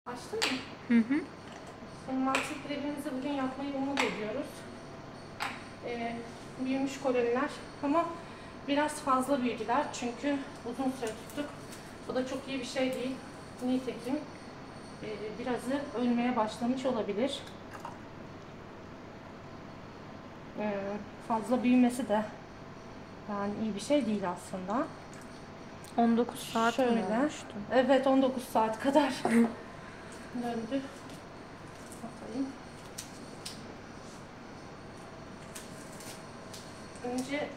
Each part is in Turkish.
Açtın mı? Hı hı. Mantık grevimizi bugün yapmayı umut ediyoruz. Büyümüş koloniler ama biraz fazla büyüdüler çünkü uzun süre tuttuk. Bu da çok iyi bir şey değil. Nitekim birazı ölmeye başlamış olabilir. Fazla büyümesi de yani iyi bir şey değil aslında. 19 saat mi Şöyle. olmuştu? Evet, 19 saat kadar döndü. Bakayım. Önce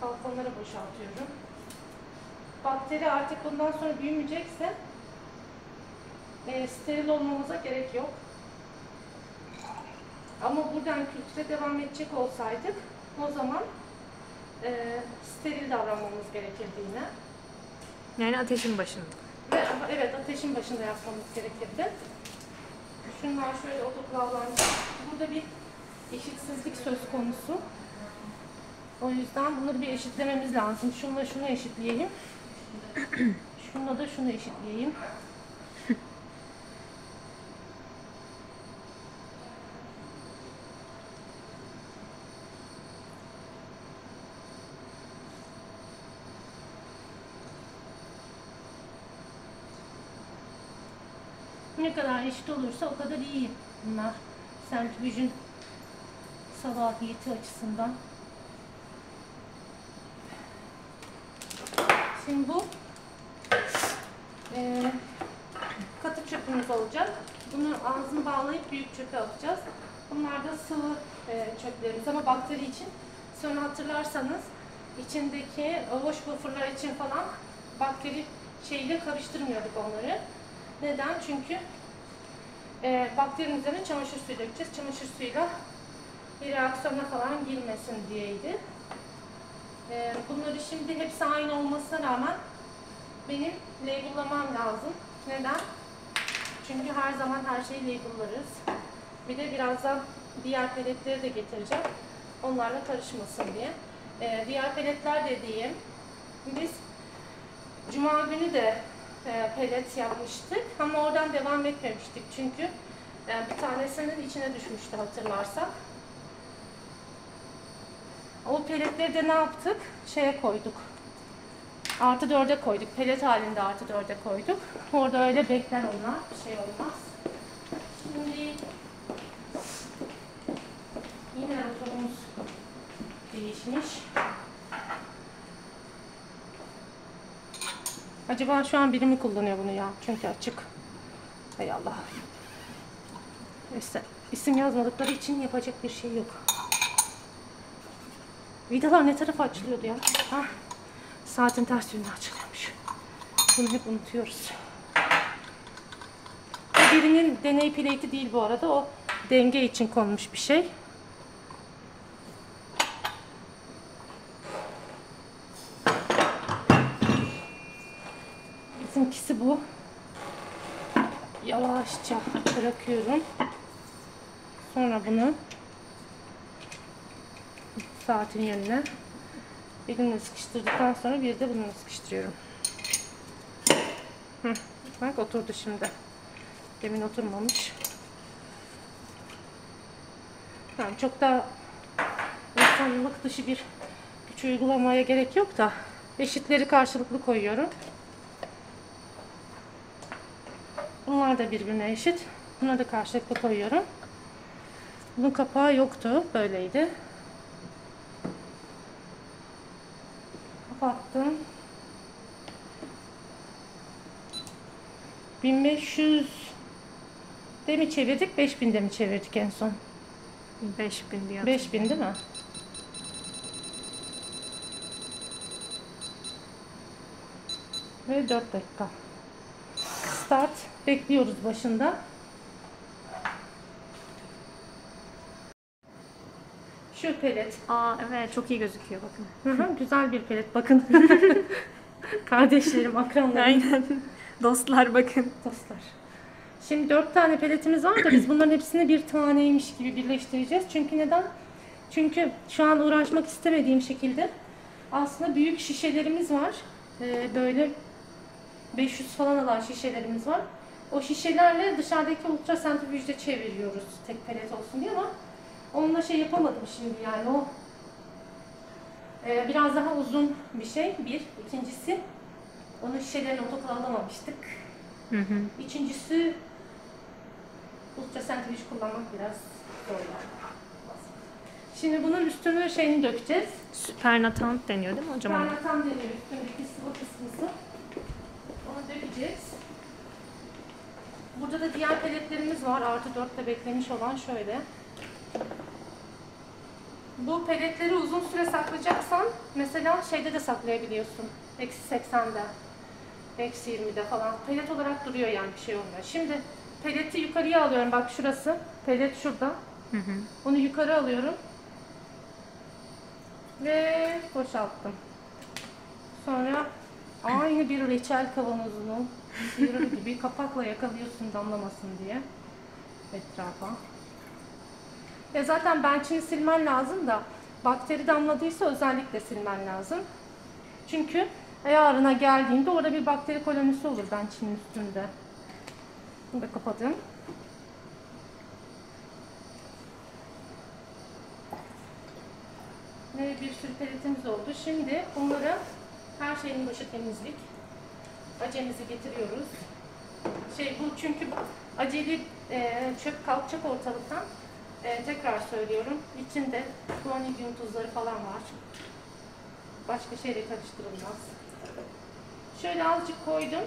balkonları boşaltıyorum. Bakteri artık bundan sonra büyümeyecekse steril olmamıza gerek yok. Ama buradan kültüre devam edecek olsaydık o zaman steril davranmamız gerekirdi yine. Yani ateşin başında. Ve evet, ateşin başında yapmamız gerekirdi. Şunlar şöyle otoklavlanacak. Burada bir eşitsizlik söz konusu. O yüzden bunları bir eşitlememiz lazım. Şununla şunu eşitleyeyim. Şununla da şunu eşitleyeyim. Ne kadar eşit olursa o kadar iyi bunlar. Sentrifüjün salahiyeti açısından. Şimdi bu katı çöpümüz olacak. Bunu ağzını bağlayıp büyük çöpe atacağız. Bunlar da sıvı çöplerimiz ama bakteri için. Sonra hatırlarsanız içindeki wash buffer'lar için falan bakteri şeyiyle karıştırmıyorduk onları. Neden? Çünkü bakterinin üzerine çamaşır suyu dökeceğiz. Çamaşır suyuyla bir reaksiyona falan girmesin diyeydi. Bunları şimdi hepsi aynı olmasına rağmen benim label'lamam lazım. Neden? Çünkü her zaman her şeyi label'larız. Bir de birazdan diğer peletleri de getireceğim. Onlarla karışmasın diye. Diğer peletler dediğim, biz Cuma günü de pelet yapmıştık ama oradan devam etmemiştik çünkü bir tanesinin içine düşmüştü hatırlarsak. O peletleri de ne yaptık? Şeye koyduk. Artı 4'e koyduk. Pelet halinde artı 4'e koyduk. Orada öyle bekler onlar. Bir şey olmaz. Şimdi yine motorumuz değişmiş. Acaba şu an biri mi kullanıyor bunu ya? Çünkü açık. Hay Allah. Neyse. İsim yazmadıkları için yapacak bir şey yok. Vidalar ne tarafa açılıyordu ya? Hah. Saatin ters yönüne açılıyormuş. Bunu hep unutuyoruz. Bu birinin deney plate'i değil bu arada. O denge için konmuş bir şey. Bizimkisi bu. Yavaşça bırakıyorum. Sonra bunu saatin yönüne elimle sıkıştırdıktan sonra bir de bununla sıkıştırıyorum. Bak oturdu şimdi. Demin oturmamış. Yani çok da insanlık dışı bir güç uygulamaya gerek yok da eşitleri karşılıklı koyuyorum. Bunlar da birbirine eşit. Bunları da karşılıklı koyuyorum. Bunun kapağı yoktu. Böyleydi. Kapattım. 1500'de mi çevirdik? 5000'de mi çevirdik en son? 5000 diye. 5000 değil mi? Ve 4 dakika. Start. Bekliyoruz başında. Şu pelet. Aa evet, çok iyi gözüküyor bakın. Hı hı, güzel bir pelet. Bakın. Kardeşlerim, akranlarım. Aynen. Dostlar bakın. Dostlar. Şimdi 4 tane peletimiz var da biz bunların hepsini bir taneymiş gibi birleştireceğiz. Çünkü neden? Çünkü şu an uğraşmak istemediğim şekilde aslında büyük şişelerimiz var. Böyle 500 falan alan şişelerimiz var. O şişelerle dışarıdaki ultrasentrifüjde çeviriyoruz tek pelet olsun diye ama onunla şey yapamadım şimdi yani o biraz daha uzun bir şey. Bir. İkincisi onun şişelerini otoklava alamamıştık. Hı hı. İkincisi ultrasentrifüj kullanmak biraz zor yani. Şimdi bunun üstünü şeyini dökeceğiz. Supernatant deniyor değil mi hocam? ona? Karnatan deniyor üstündeki sıvı kısmısı. Onu dökeceğiz. Burada da diğer peletlerimiz var. Artı 4'te beklemiş olan şöyle. Bu peletleri uzun süre saklayacaksan mesela şeyde de saklayabiliyorsun. Eksi 80'de. Eksi 20'de falan. Pelet olarak duruyor yani bir şey olmuyor. Şimdi peleti yukarıya alıyorum. Bak şurası. Pelet şurada. Hı hı. Onu yukarı alıyorum. Ve boşalttım. Sonra aynı bir reçel kavanozunu sıyırır gibi kapakla yakalıyorsun damlamasın diye etrafa. Ya zaten bench'ini silmen lazım da bakteri damladıysa özellikle silmen lazım. Çünkü ayarına geldiğinde orada bir bakteri kolonisi olur bench'inin üstünde. Bunu da kapadım. Ve bir sürü peletimiz oldu. Şimdi bunları her şeyin başı temizlik. Acemizi getiriyoruz. Bu çünkü aceli çöp kalkacak ortalıktan. Tekrar söylüyorum. İçinde klonydium tuzları falan var. Başka şeyle karıştırılmaz. Şöyle azıcık koydum.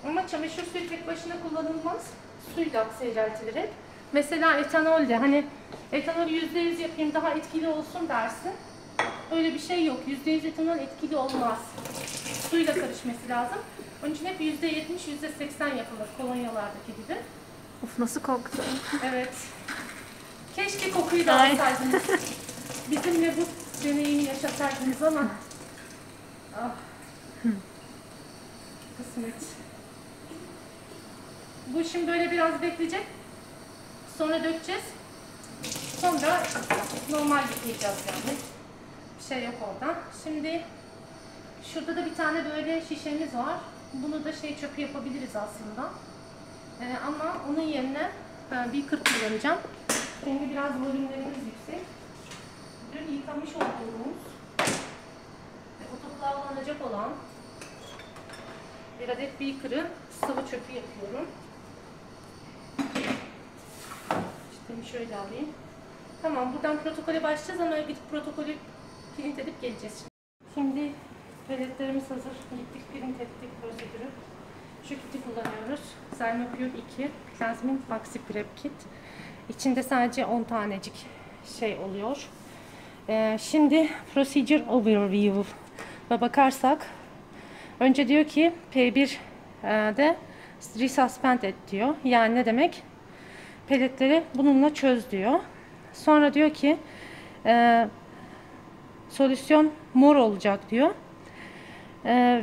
Ama çamaşır suyu tek başına kullanılmaz. Suyla seyreltilir hep. Mesela etanol de hani etanol %100 yapayım daha etkili olsun dersin. Öyle bir şey yok. %100 etanol etkili olmaz. Suyla karışması lazım. Onun için hep %70, %80 yapılır kolonyalardaki gibi. Of nasıl koktu. Evet. Keşke kokuyu da alsaydınız. Bizimle bu deneyimi yaşataydınız ama ah. Kısmet. Bu şimdi böyle biraz bekleyecek. Sonra dökeceğiz. Sonra normal yıkayacağız yani. Bir şey yok orada. Şimdi şurada da bir tane böyle şişemiz var. Bunu da çöpü yapabiliriz aslında. Ama onun yerine bir 40 kullanacağım. Çünkü biraz volümlerimiz yüksek. Dün yıkamış olduğumuz otoklavlanacak olan bir adet beaker'ı sıvı çöpü yapıyorum. İşte şöyle alayım. Tamam, buradan protokole başlayacağız ama gidip protokolü print edip geleceğiz. Şimdi peletlerimiz hazır. Gittik, print ettik prosedürü. Şu kiti kullanıyoruz. Zymapure 2 Plasmin Maxi Prep Kit. İçinde sadece 10 tanecik şey oluyor. Şimdi Procedure Overview'a bakarsak önce diyor ki P1'de resuspend et diyor. Yani ne demek? Peletleri bununla çöz diyor. Sonra diyor ki solüsyon mor olacak diyor.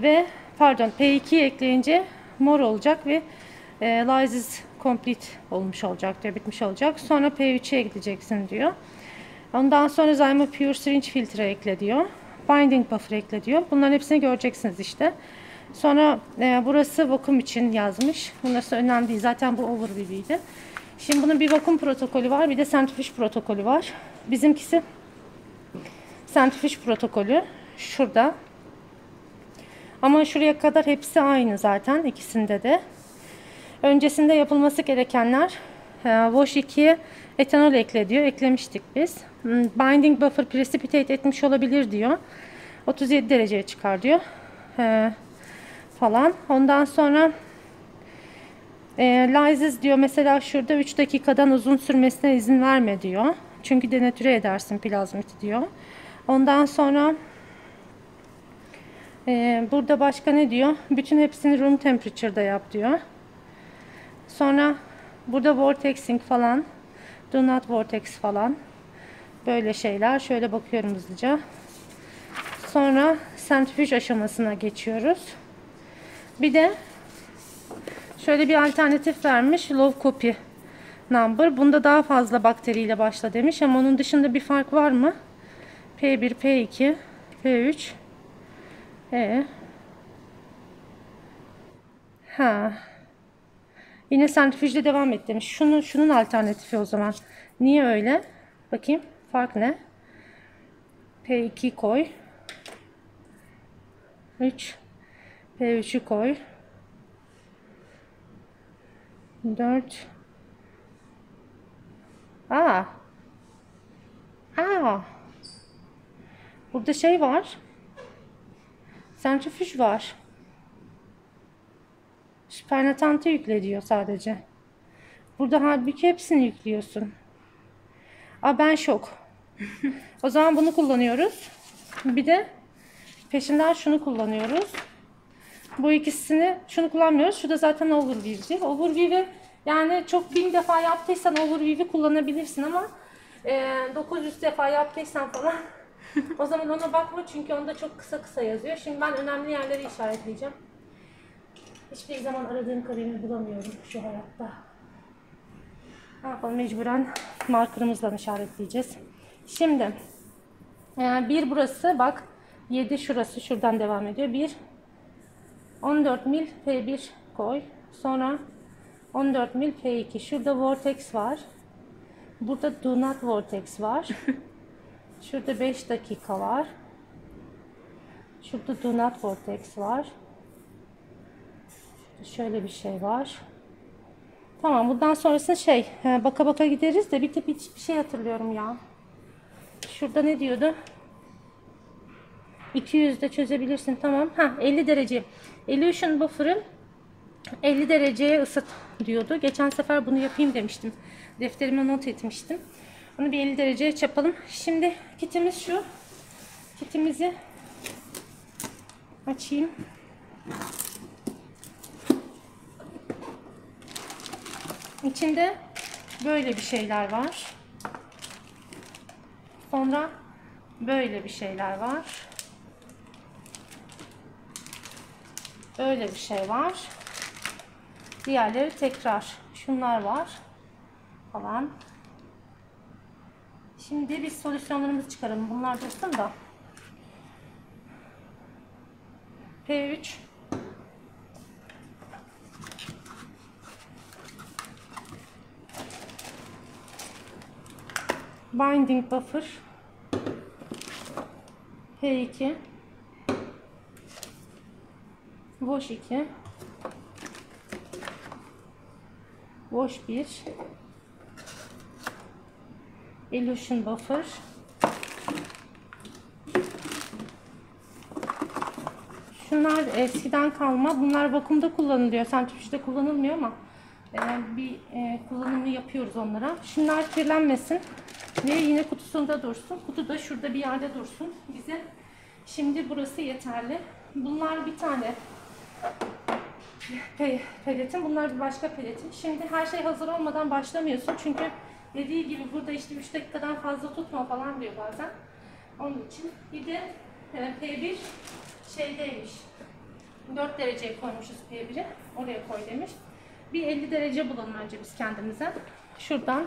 Ve pardon P2'yi ekleyince mor olacak ve lysis complete olmuş olacak diyor, bitmiş olacak. Sonra P3'e gideceksin diyor. Ondan sonra Zymapure syringe filtre ekle diyor. Binding buffer ekle diyor. Bunların hepsini göreceksiniz işte. Sonra burası vakum için yazmış. Bunlar önemli değil. Zaten bu overview'ydi. Şimdi bunun bir vakum protokolü var. Bir de centrifuge protokolü var. Bizimkisi centrifuge protokolü. Şurada. Ama şuraya kadar hepsi aynı zaten. İkisinde de. Öncesinde yapılması gerekenler Wash 2'ye etanol ekle diyor. Eklemiştik biz. Binding buffer precipitate etmiş olabilir diyor. 37 dereceye çıkar diyor. Falan. Ondan sonra lysis diyor. Mesela şurada 3 dakikadan uzun sürmesine izin verme diyor. Çünkü denatüre edersin plazmiti diyor. Ondan sonra burada başka ne diyor? Bütün hepsini room temperature'da yap diyor. Sonra burada vortexing falan, do not vortex falan böyle şeyler. Şöyle bakıyorum hızlıca. Sonra centrifuge aşamasına geçiyoruz. Bir de şöyle bir alternatif vermiş. Low copy number. Bunda daha fazla bakteriyle başla demiş ama onun dışında bir fark var mı? P1, P2, P3, Ha. Yine sentrifüjle devam et demiş. Şunun alternatifi o zaman. Niye öyle? Bakayım. Fark ne? P2 koy. 3. P3'ü koy. 4. Aa. Burada şey var. Sentrifüj var. Süpernatantı yükle diyor sadece. Burada halbuki hepsini yüklüyorsun. Ben şok. O zaman bunu kullanıyoruz. Bir de peşinden şunu kullanıyoruz. Bu ikisini şunu kullanmıyoruz. Şu da zaten Overweave'di. Overweave'i yani çok 1000 defa yaptıysan Overweave'i kullanabilirsin ama 900 defa yaptıysan falan o zaman ona bakma çünkü onda çok kısa yazıyor. Şimdi ben önemli yerleri işaretleyeceğim. Hiçbir zaman aradığım kalemi bulamıyorum şu hayatta. Ne yapalım, mecburen markerımızla işaretleyeceğiz. Şimdi bir burası bak 7 şurası şuradan devam ediyor. 1 14 mil P1 koy. Sonra 14 mil P2. Şurada vortex var. Burada do not vortex var. Şurada 5 dakika var. Şurada do not vortex var. Şöyle bir şey var. Tamam, bundan sonrasını baka baka gideriz de bir şey hatırlıyorum ya. Şurada ne diyordu? 200'de çözebilirsin, tamam. 50 derece. Elution buffer'ı 50 dereceye ısıt diyordu. Geçen sefer bunu yapayım demiştim. Defterime not etmiştim. Bunu bir 50 dereceye çapalım. Şimdi kitimiz şu. Kitimizi açayım. İçinde böyle bir şeyler var. Sonra böyle bir şeyler var. Böyle bir şey var. Diğerleri tekrar. Şunlar var. Falan. Şimdi biz solüsyonlarımızı çıkaralım. Bunlar dursun da. P3 Binding buffer P2 Wash 2 Wash 1 Elution buffer Şunlar eskiden kalma. Bunlar vakumda kullanılıyor. Sentrifüjde kullanılmıyor ama kullanımı yapıyoruz onlara. Şunlar kirlenmesin ve yine kutusunda dursun. Kutu da şurada bir yerde dursun. Bize şimdi burası yeterli. Bunlar bir tane peletin. Bunlar bir başka peletin. Şimdi her şey hazır olmadan başlamıyorsun. Çünkü dediği gibi burada işte 3 dakikadan fazla tutma falan diyor bazen. Onun için bir de P1 şeydeymiş. 4 dereceye koymuşuz P1'i. Oraya koy demiş. Bir 50 derece bulalım önce biz kendimize. Şuradan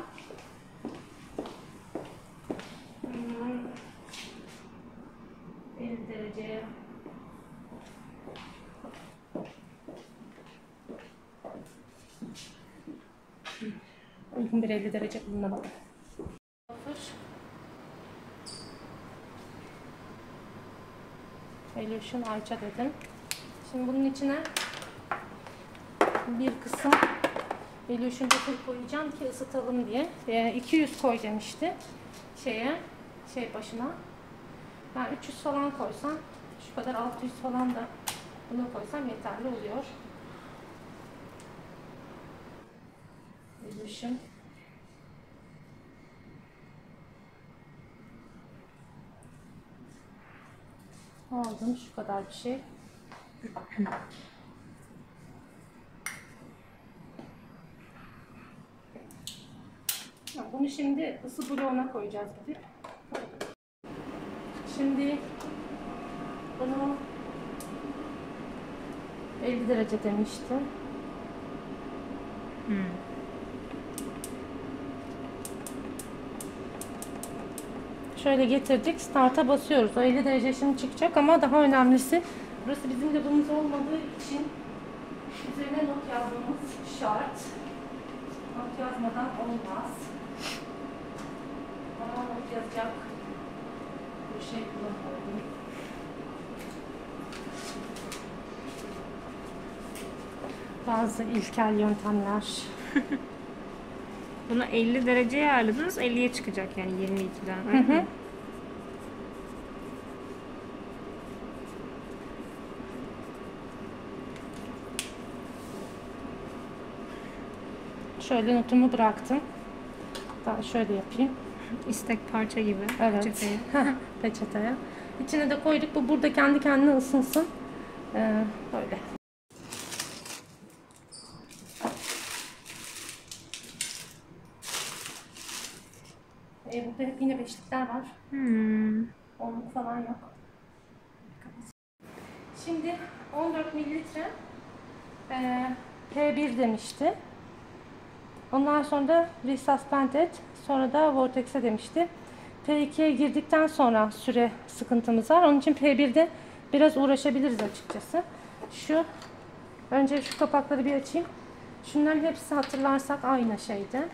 50 dereceye uygun bir 50 derece bulunalım. Elution Ayça dedim. Şimdi bunun içine bir kısım Elution buffer koyacağım ki ısıtalım diye. 200 koy demişti şey başına. Ben 300 falan koysam, şu kadar 600 falan da buna koysam yeterli oluyor. Elution. Aldım şu kadar bir şey. Bunu şimdi ısı bloğuna koyacağız gidip. Şimdi bunu 50 derece demiştim. Şöyle getirdik. Start'a basıyoruz. O 50 derece şimdi çıkacak ama daha önemlisi burası bizim labımız olmadığı için üzerine yazmamız şart. Not yazmadan olmaz. Ama not yazacak bir şey kullanıyorum. Bazı ilkel yöntemler. Bunu 50 dereceye ayarladınız, 50'ye çıkacak yani 22'den. Hı hı. Şöyle notumu bıraktım. Daha şöyle yapayım. İstek parça gibi. Evet. Peçeteye. Peçeteye. İçine de koyduk. Bu burada kendi kendine ısınsın. Böyle. Burada hep yine beşlikler var. Onluk falan yok. Şimdi 14 mililitre P1 demişti. Ondan sonra da Resuspended, sonra da Vortex'e demişti. P2'ye girdikten sonra süre sıkıntımız var. Onun için P1'de biraz uğraşabiliriz açıkçası. Önce şu kapakları bir açayım. Şunların hepsi hatırlarsak aynı şeydi.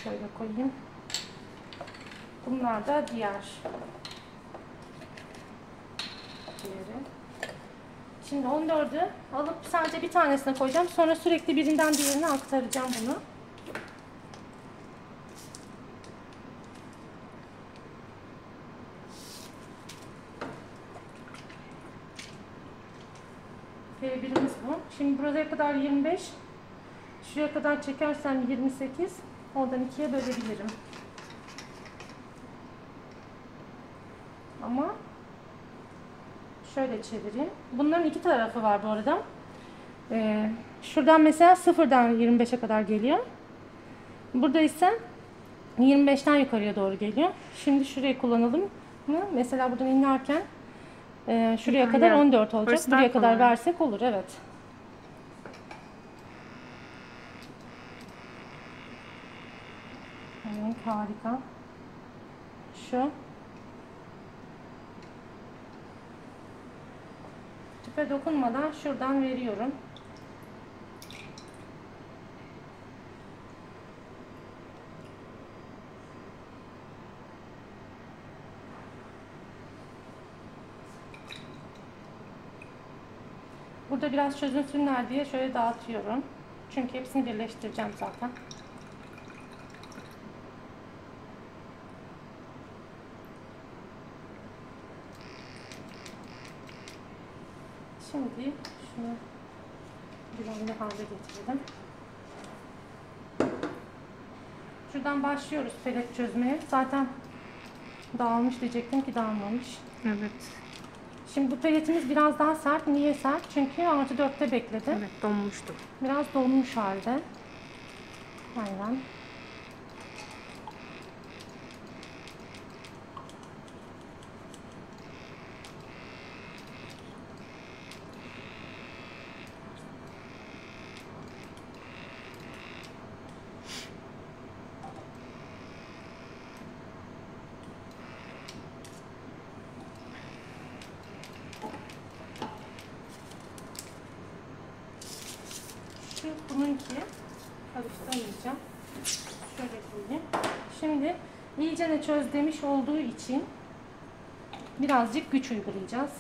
Şöyle koyayım. Bunlar da diğeri. Şimdi 14'ü alıp sadece bir tanesine koyacağım. Sonra sürekli birinden diğerine aktaracağım bunu. P1'imiz bu. Şimdi buraya kadar 25. Şuraya kadar çekersem 28. Oradan 2'ye bölebilirim. Ama şöyle çevireyim. Bunların iki tarafı var bu arada. Şuradan mesela 0'dan 25'e kadar geliyor. Burada ise 25'ten yukarıya doğru geliyor. Şimdi şurayı kullanalım mı? Mesela buradan inerken şuraya kadar 14 olacak. Buraya kadar versek olur. Evet. Evet, harika. Şu. Tüpe dokunmadan şuradan veriyorum. Burada biraz çözünsünler diye şöyle dağıtıyorum. Çünkü hepsini birleştireceğim zaten. Şimdi şunu güvenli hale getirelim. Şuradan başlıyoruz pelet çözmeye. Zaten dağılmış diyecektim ki dağılmamış. Evet. Şimdi bu peletimiz biraz daha sert. Niye sert? Çünkü +4'te bekledi. Evet, donmuştu. Biraz donmuş halde. Aynen. Bununki karıştırmayacağım. Şöyle koyayım. Şimdi iyicene çöz demiş olduğu için birazcık güç uygulayacağız.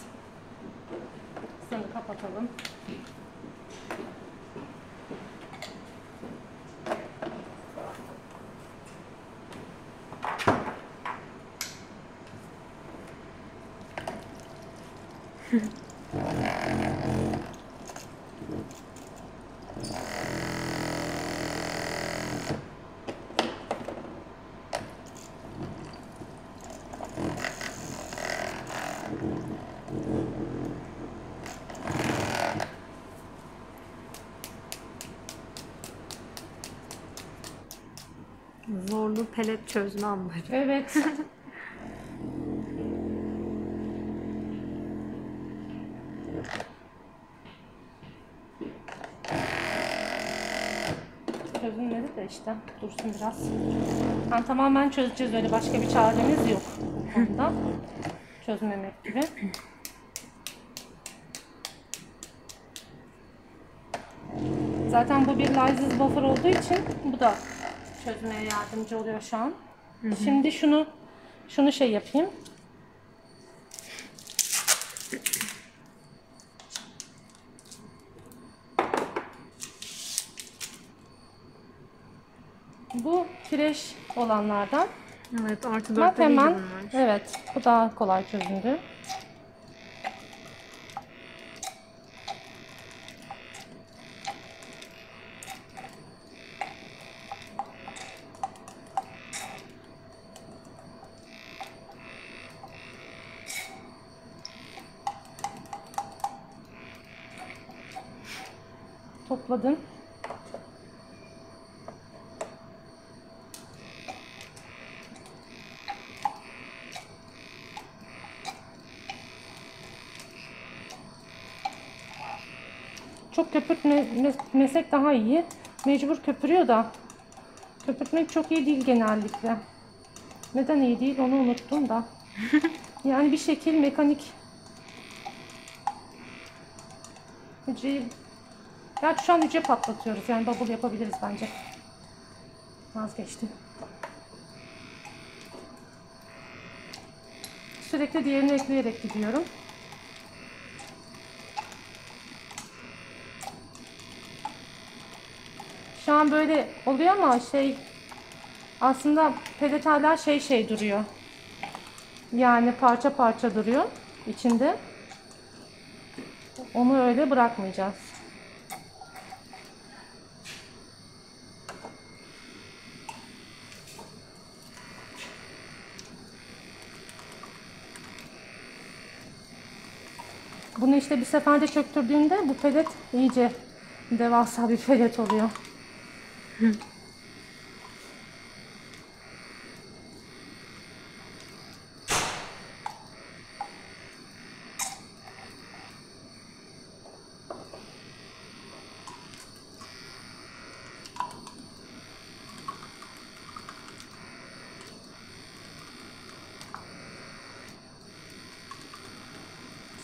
Seni kapatalım. Zorlu pelet çözme anları. Evet. Çözülmedi de işte dursun biraz. Yani tamamen çözeceğiz, öyle başka bir çaremiz yok onda. çözmemek gibi. Zaten bu bir lysis buffer olduğu için bu da çözmeye yardımcı oluyor şu an. Şimdi şunu şey yapayım. Bu fresh olanlardan. Evet, artı Bak 4'te değildi hemen. bunlar. Evet, bu daha kolay çözündü. Topladım. Çok köpürtmesek daha iyi. Mecbur köpürüyor da köpürtmek çok iyi değil genellikle. Neden iyi değil onu unuttum da. Yani bir şekil mekanik hücreyi... Gerçi şu an hücre patlatıyoruz. Yani bubble yapabiliriz bence. Vazgeçtim. Sürekli diğerini ekleyerek gidiyorum. Şu an böyle oluyor ama aslında pelet hala şey duruyor. Yani parça parça duruyor içinde. Onu öyle bırakmayacağız. Bunu işte bir seferde çöktürdüğünde bu pelet iyice devasa bir pelet oluyor.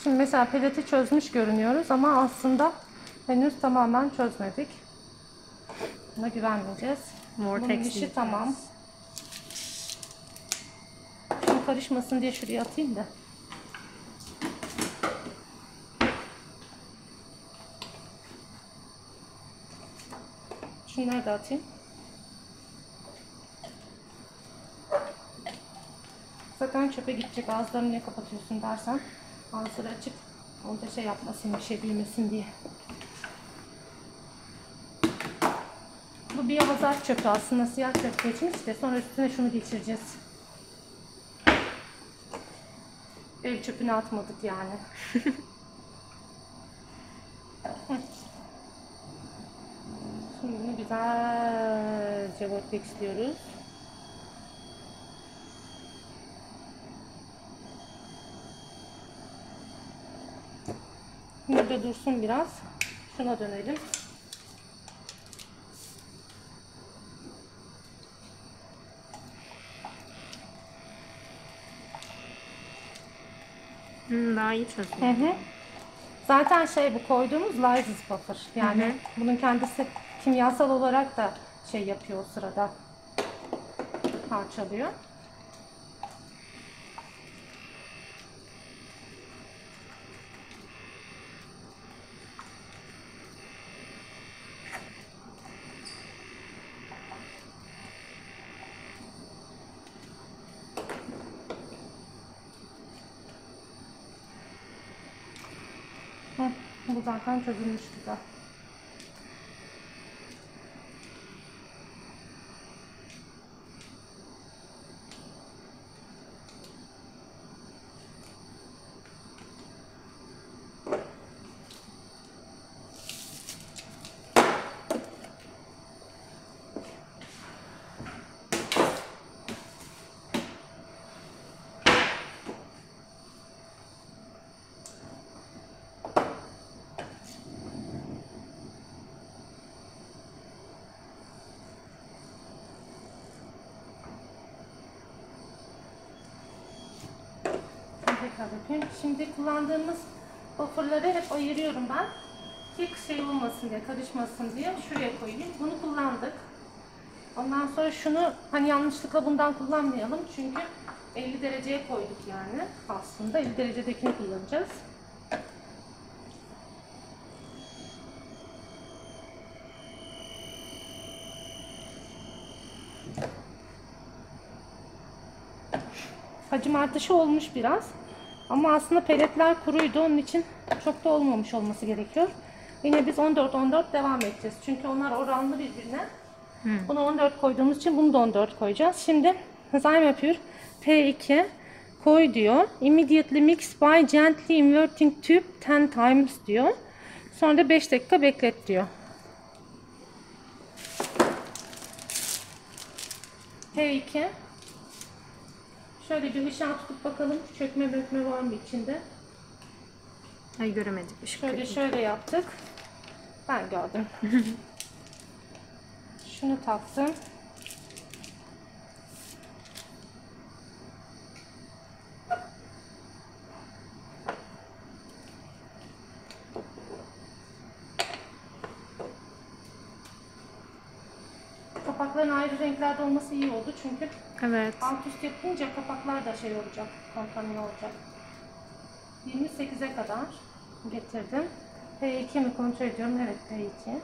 Şimdi mesela peleti çözmüş görünüyoruz ama aslında henüz tamamen çözmedik. Buna güvenmeyeceğiz. Bunun işi tamam. Şimdi karışmasın diye şuraya atayım da. Şunları da atayım. Zaten çöpe gidecek. Ağızlarını niye kapatıyorsun dersen. Ağızları açık. Orada şey yapmasın, bir şey büyümesin diye. Bu bir hazar çöpü aslında. Siyah çöp geçmiş de sonra üstüne şunu geçireceğiz. Ev çöpünü atmadık yani. Şimdi bunu güzelce vortexliyoruz. Burada dursun biraz. Şuna dönelim. Daha iyi çözüyor. Zaten bu koyduğumuz lysis buffer. Yani bunun kendisi kimyasal olarak da şey yapıyor o sırada. Parçalıyor. Bu zaten çözülmüş güzel. tekrar yapayım. Şimdi kullandığımız bufferları hep ayırıyorum ben. Ki şey olmasın diye, karışmasın diye şuraya koyayım. Bunu kullandık. Ondan sonra şunu hani yanlışlıkla bundan kullanmayalım çünkü 50 dereceye koyduk yani aslında 50 derecedekini kullanacağız. Hacim artışı olmuş biraz ama aslında peletler kuruydu, onun için çok da olmamış olması gerekiyor. Yine biz 14-14 devam edeceğiz çünkü onlar oranlı birbirine. Bunu 14 koyduğumuz için bunu da 14 koyacağız. Şimdi Zyme yapıyor. P2 koy diyor. Immediately mix by gently inverting tube 10 times diyor. Sonra da 5 dakika beklet diyor. P2 şöyle bir ışığa tutup bakalım çökme bökme var mı içinde? Ay göremedik. Şöyle yaptık. Ben gördüm. Şunu taktım. Kapakların ayrı renklerde olması iyi oldu çünkü Evet. alt üst yapınca kapaklar da şey olacak, kontamine olacak. 28'e kadar getirdim. P2 mi kontrol ediyorum? Evet, P2.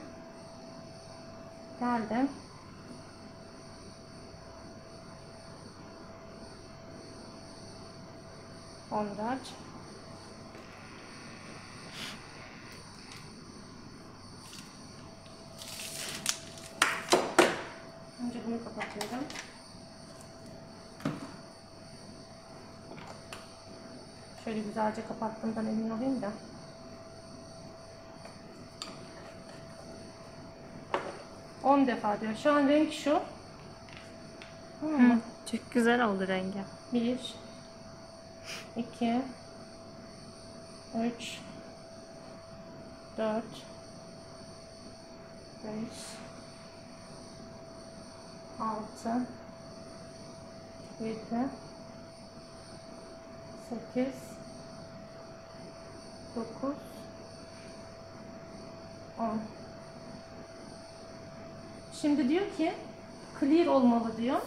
Geldim. Onlar. Önce bunu kapatıyorum. Şöyle güzelce kapattığımdan emin olayım da. On defa diyor. Şu an renk şu. Çok güzel oldu rengi. 1 2 3 4 5 6 7 8 9 10. Şimdi diyor ki clear olmalı diyor.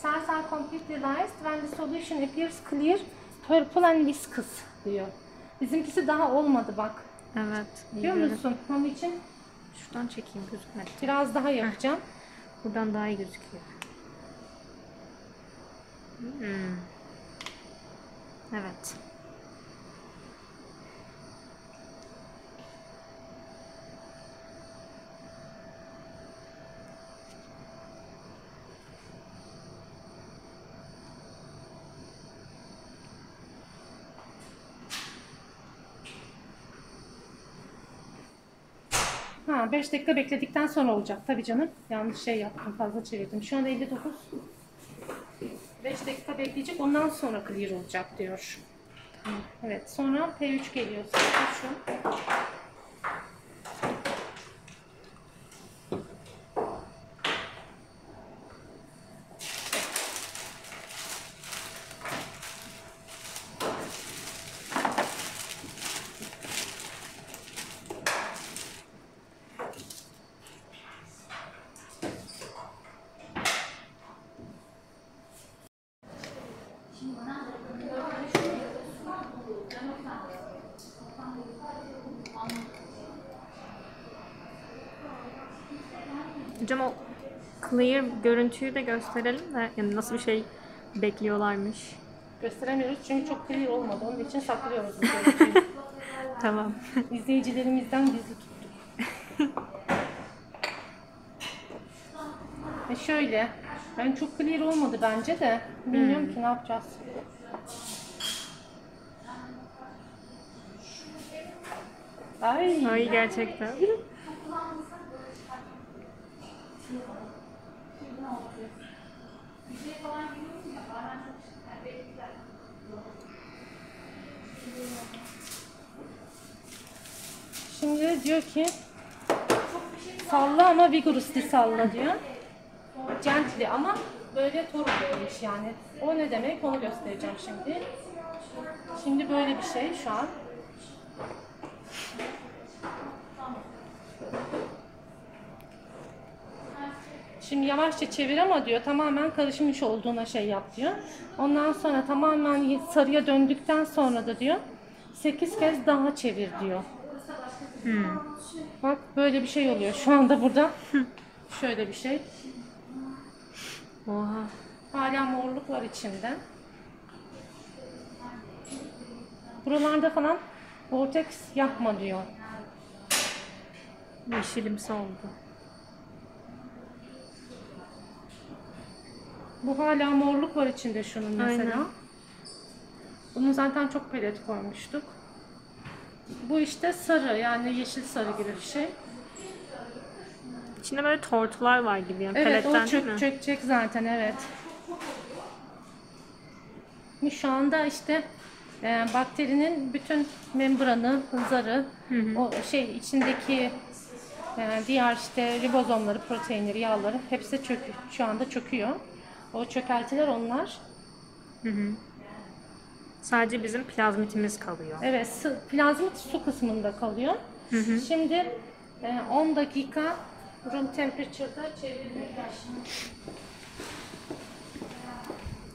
Cells are completely realized when the solution appears clear, purple and viscous diyor. Bizimkisi daha olmadı bak. Evet. Biliyor musun? Onun için Şuradan çekeyim gözükmedi. biraz daha yapacağım. Buradan daha iyi gözüküyor. Evet. Ha, 5 dakika bekledikten sonra olacak. Tabii canım. Yanlış şey yaptım. Fazla çevirdim. Şu anda 59. 5 dakika bekleyecek. Ondan sonra clear olacak diyor. Evet. Sonra P3 geliyor. Şu. Hocam o clear görüntüyü de gösterelim de yani nasıl bir şey bekliyorlarmış. Gösteremiyoruz çünkü çok clear olmadı. Onun için saklıyoruz bu görüntüyü. Tamam. İzleyicilerimizden gizli tuttuk. Şöyle. Yani çok clear olmadı bence de. Bilmiyorum ki ne yapacağız. Ay gerçekten. Şimdi diyor ki salla ama vigorously salla diyor. Gently ama böyle torun bir iş yani. O ne demek onu göstereceğim şimdi. Şimdi böyle bir şey şu an. Şimdi yavaşça çevir ama diyor tamamen karışmış olduğuna şey yap diyor. Ondan sonra tamamen sarıya döndükten sonra da diyor 8 kez daha çevir diyor. Bak böyle bir şey oluyor şu anda burada. Şöyle bir şey. Oha. Hala morluk var içinde. Buralarda falan vortex yapma diyor. Yeşilimsi oldu. Bu hala morluk var içinde şunun mesela. Aynen. Bunu zaten çok pelet koymuştuk. Bu işte sarı yani yeşil sarı gibi bir şey. İçinde böyle tortular var gibi yani Evet peletten o değil mi? çökecek zaten evet. Bu şu anda işte bakterinin bütün membranı, zarı, o şey içindeki diğer işte ribozomları, proteinleri, yağları hepsi şu anda çöküyor. O çökeltiler onlar. Sadece bizim plazmitimiz kalıyor. Evet, plazmit su kısmında kalıyor. Şimdi 10 dakika room temperature'da çevirmeye başlayalım.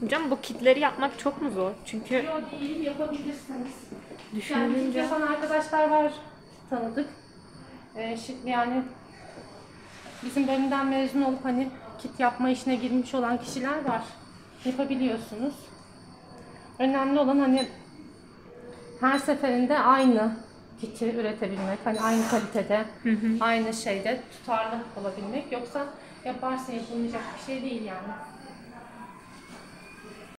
Hocam bu kitleri yapmak çok mu zor? Çünkü Yok değil, yapabilirsiniz. Yani düşününce yapan arkadaşlar var, tanıdık. Yani bizim bölümden mezun olup hani kit yapma işine girmiş olan kişiler var. Yapabiliyorsunuz. Önemli olan hani her seferinde aynı kiti üretebilmek, hani aynı kalitede, aynı şeyde tutarlı olabilmek. Yoksa yaparsa yapılmayacak bir şey değil yani.